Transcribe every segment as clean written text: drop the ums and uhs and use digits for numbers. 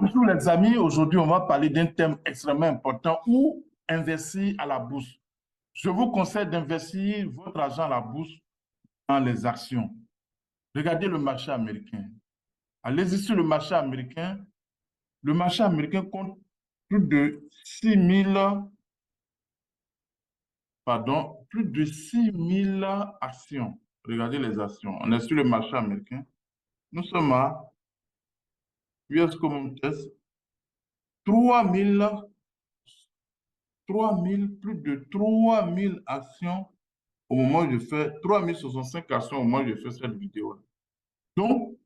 Bonjour les amis, aujourd'hui on va parler d'un thème extrêmement important où investir à la bourse. Je vous conseille d'investir votre argent à la bourse dans les actions. Regardez le marché américain. Allez-y sur le marché américain. Le marché américain compte plus de 6 000, plus de 6 000 actions. Regardez les actions. On est sur le marché américain. Nous sommes à US Common Test, 3000 plus de 3000 actions au moment où je fais 3065 actions au moment où je fais cette vidéo. Donc,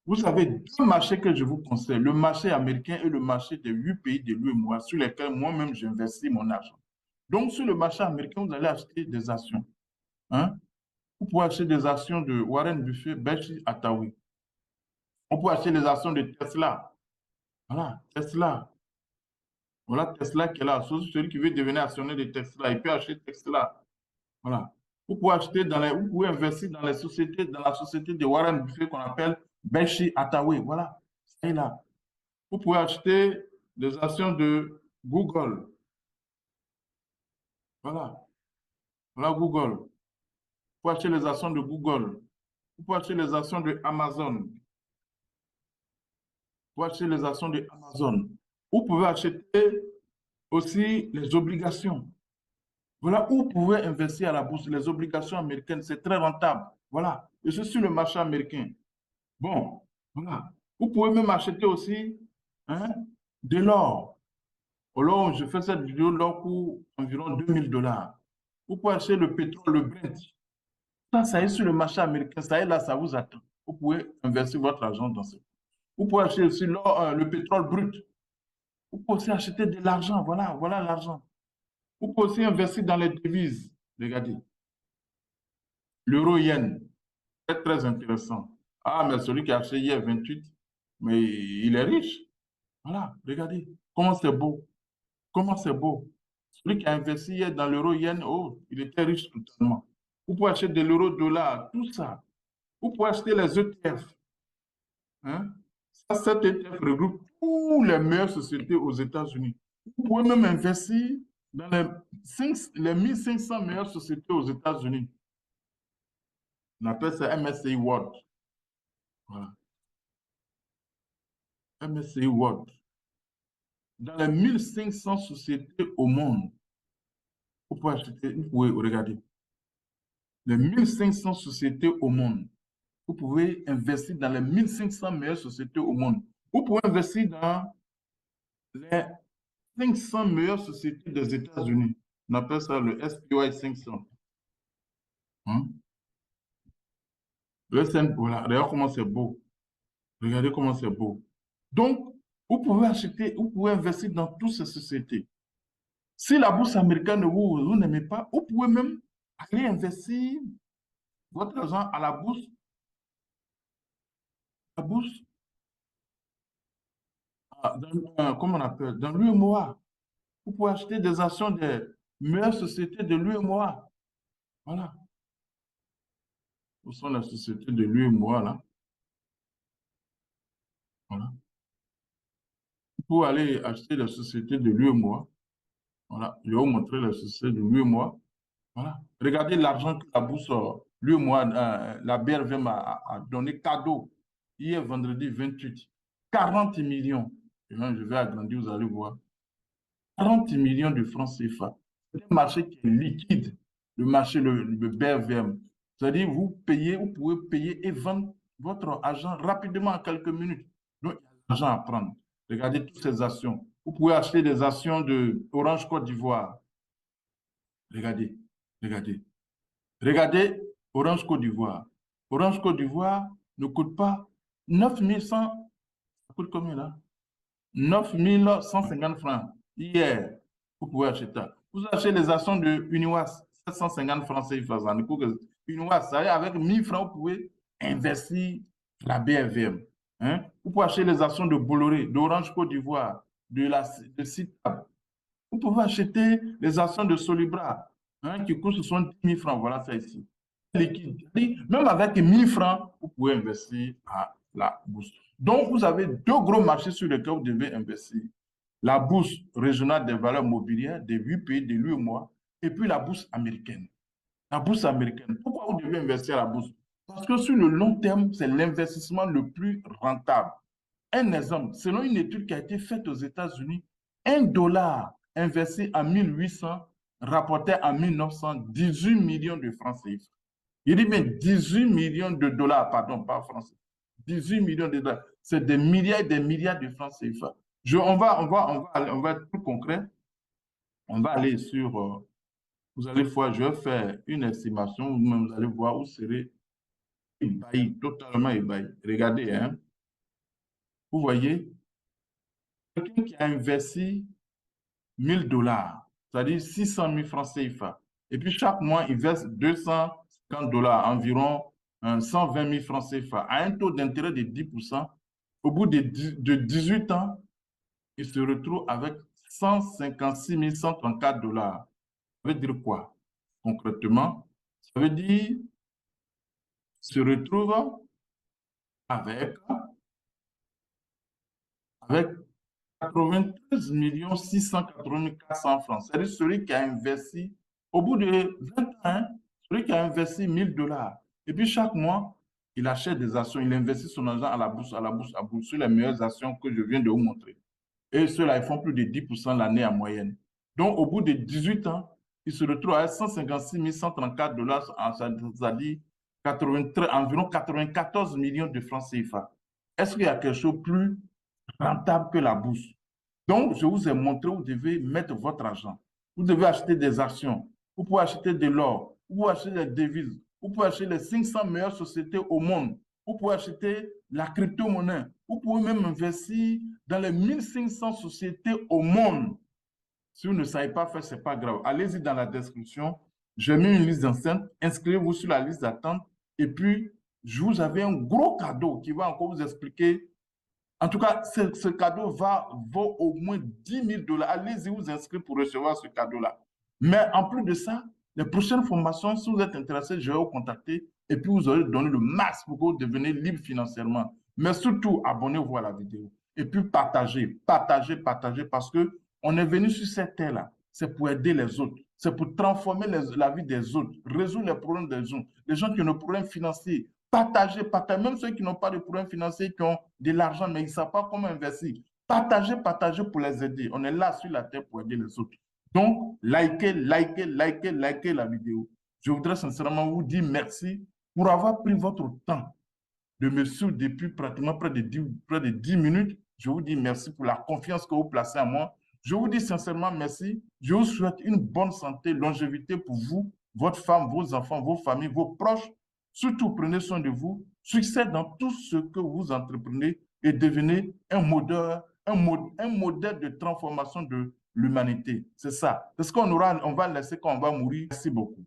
vous avez deux marchés que je vous conseille, le marché américain et le marché des 8 pays de l'UEMOA sur lesquels moi-même j'investis mon argent. Donc, sur le marché américain, vous allez acheter des actions. Hein? Vous pouvez acheter des actions de Warren Buffett, Berkshire Hathaway. On peut acheter des actions de Tesla. Voilà, Tesla. Voilà Tesla qui est là. Celui qui veut devenir actionnaire de Tesla, il peut acheter Tesla. Voilà. Vous pouvez vous pouvez investir dans les sociétés, dans la société de Warren Buffett qu'on appelle Berkshire Hathaway. Voilà. C'est là. Vous pouvez acheter des actions de Google. Voilà. Voilà Google. Vous pouvez acheter les actions de Google. Vous pouvez acheter les actions de Amazon. Vous pouvez acheter les actions de Amazon. Vous pouvez acheter aussi les obligations. Voilà où vous pouvez investir à la bourse. Les obligations américaines, c'est très rentable. Voilà. Et c'est sur le marché américain. Bon, voilà. Vous pouvez même acheter aussi hein, de l'or. Alors, je fais cette vidéo, l'or coûte environ 2000 $. Vous pouvez acheter le pétrole, le Brent. Ça est sur le marché américain. Ça est là, ça vous attend. Vous pouvez investir votre argent dans ça. Vous pouvez acheter aussi l'or, le pétrole brut. Vous pouvez aussi acheter de l'argent. Voilà, voilà l'argent. Vous pouvez aussi investir dans les devises. Regardez. L'euro-yen, c'est très intéressant. Ah, mais celui qui a acheté hier 28, mais il est riche. Voilà, regardez. Comment c'est beau. Comment c'est beau. Celui qui a investi hier dans l'euro-yen, oh, il était riche totalement. Vous pouvez acheter de l'euro-dollar, tout ça. Vous pouvez acheter les ETF. Hein? Ça, cet ETF regroupe toutes les meilleures sociétés aux États-Unis. Vous pouvez même investir dans les 1500 meilleures sociétés aux États-Unis. On appelle ça MSCI World. Voilà. MSCI World. Dans les 1500 sociétés au monde, vous pouvez acheter, vous pouvez regarder. Les 1500 sociétés au monde. Vous pouvez investir dans les 1500 meilleures sociétés au monde. Vous pouvez investir dans les 500 meilleures sociétés des États-Unis. On appelle ça le SPY 500. Hein? Le S&P, voilà, regardez comment c'est beau. Regardez comment c'est beau. Donc, vous pouvez acheter, vous pouvez investir dans toutes ces sociétés. Si la bourse américaine, vous n'aimez pas, vous pouvez même aller investir votre argent à la bourse, comment on appelle, dans l'UMOA. Vous pouvez acheter des actions des meilleures sociétés de l'UMOA. Voilà. Où sont les sociétés de l'UMOA, là? Voilà. Vous pouvez aller acheter les sociétés de l'UMOA. Voilà. Je vais vous montrer les sociétés de l'UMOA. Voilà. Regardez l'argent que la bourse, l'UMOA, la BRV a donné cadeau hier vendredi 28. 40 millions. Je vais agrandir, vous allez voir. 40 millions de francs CFA. C'est un marché qui est liquide, le marché, le BRVM. C'est-à-dire, vous payez, vous pouvez payer et vendre votre argent rapidement en quelques minutes. Donc, il y a de l'argent à prendre. Regardez toutes ces actions. Vous pouvez acheter des actions de Orange Côte d'Ivoire. Regardez, regardez. Regardez Orange Côte d'Ivoire. Orange Côte d'Ivoire ne coûte pas 9100. Ça coûte combien là? 9150 francs. Hier, vous pouvez acheter ça. Vous achetez les actions de Uniwas, 750 francs CFA. Uniwas, ça veut dire avec 1000 francs, vous pouvez investir la BRVM. Hein? Vous pouvez acheter les actions de Bolloré, d'Orange Côte d'Ivoire, de CITAB. Vous pouvez acheter les actions de Solibra, hein, qui coûtent 70 000 francs. Voilà ça ici. Liquide. Même avec 1000 francs, vous pouvez investir à la bourse. Donc, vous avez deux gros marchés sur lesquels vous devez investir. La bourse régionale des valeurs mobilières des 8 pays de l'UEMOA et puis la bourse américaine. La bourse américaine. Pourquoi vous devez investir à la bourse? Parce que sur le long terme, c'est l'investissement le plus rentable. Un exemple, selon une étude qui a été faite aux États-Unis, $1 investi en 1800 rapportait en 1900 18 millions de francs CFA. Il dit, mais 18 millions de dollars, pardon, pas français. 18 millions de dollars. C'est des milliards et des milliards de francs CFA. On va être plus concret. On va aller sur, vous allez voir, je vais faire une estimation, vous allez voir où vous serez ébahi, totalement ébahi. Regardez, hein. Vous voyez, quelqu'un qui a investi $1000, c'est-à-dire 600 000 francs CFA. Et puis chaque mois, il verse $250, environ 120 000 francs CFA, à un taux d'intérêt de 10%. Au bout de 18 ans, il se retrouve avec $156 134. Ça veut dire quoi? Concrètement, ça veut dire qu'il se retrouve avec, avec 93 680 400 francs. C'est-à-dire celui qui a investi, au bout de 20 ans, hein, celui qui a investi $1000. Et puis chaque mois, il achète des actions, il investit son argent à la bourse, à la bourse, à la bourse, sur les meilleures actions que je viens de vous montrer. Et ceux-là, ils font plus de 10% l'année en moyenne. Donc, au bout de 18 ans, il se retrouve à $156 134, c'est-à-dire environ 94 millions de francs CFA. Est-ce qu'il y a quelque chose de plus rentable que la bourse? Donc, je vous ai montré où vous devez mettre votre argent. Vous devez acheter des actions. Vous pouvez acheter de l'or. Vous pouvez acheter des devises. Vous pouvez acheter les 500 meilleures sociétés au monde. Vous pouvez acheter la crypto-monnaie. Vous pouvez même investir dans les 1500 sociétés au monde. Si vous ne savez pas faire, ce n'est pas grave. Allez-y dans la description. J'ai mis une liste d'enceinte. Inscrivez-vous sur la liste d'attente. Et puis, je vous avais un gros cadeau qui va encore vous expliquer. En tout cas, ce cadeau vaut au moins $10 000. Allez-y vous inscrire pour recevoir ce cadeau-là. Mais en plus de ça, les prochaines formations, si vous êtes intéressé, je vais vous contacter et puis vous aurez donné le max pour que vous deveniez libre financièrement. Mais surtout, abonnez-vous à la vidéo. Et puis partagez, partagez, partagez parce que on est venu sur cette terre-là. C'est pour aider les autres. C'est pour transformer la vie des autres, résoudre les problèmes des autres. Les gens qui ont des problèmes financiers, partagez, partagez. Même ceux qui n'ont pas de problèmes financiers, qui ont de l'argent, mais ils ne savent pas comment investir. Partagez, partagez pour les aider. On est là sur la terre pour aider les autres. Donc, likez, likez, likez, likez la vidéo. Je voudrais sincèrement vous dire merci pour avoir pris votre temps de me suivre depuis pratiquement près de 10 minutes. Je vous dis merci pour la confiance que vous placez en moi. Je vous dis sincèrement merci. Je vous souhaite une bonne santé, longévité pour vous, votre femme, vos enfants, vos familles, vos proches. Surtout, prenez soin de vous. Succès dans tout ce que vous entreprenez et devenez un modèle de transformation de l'humanité. C'est ça. Parce qu'on va laisser quand on va mourir. Merci beaucoup.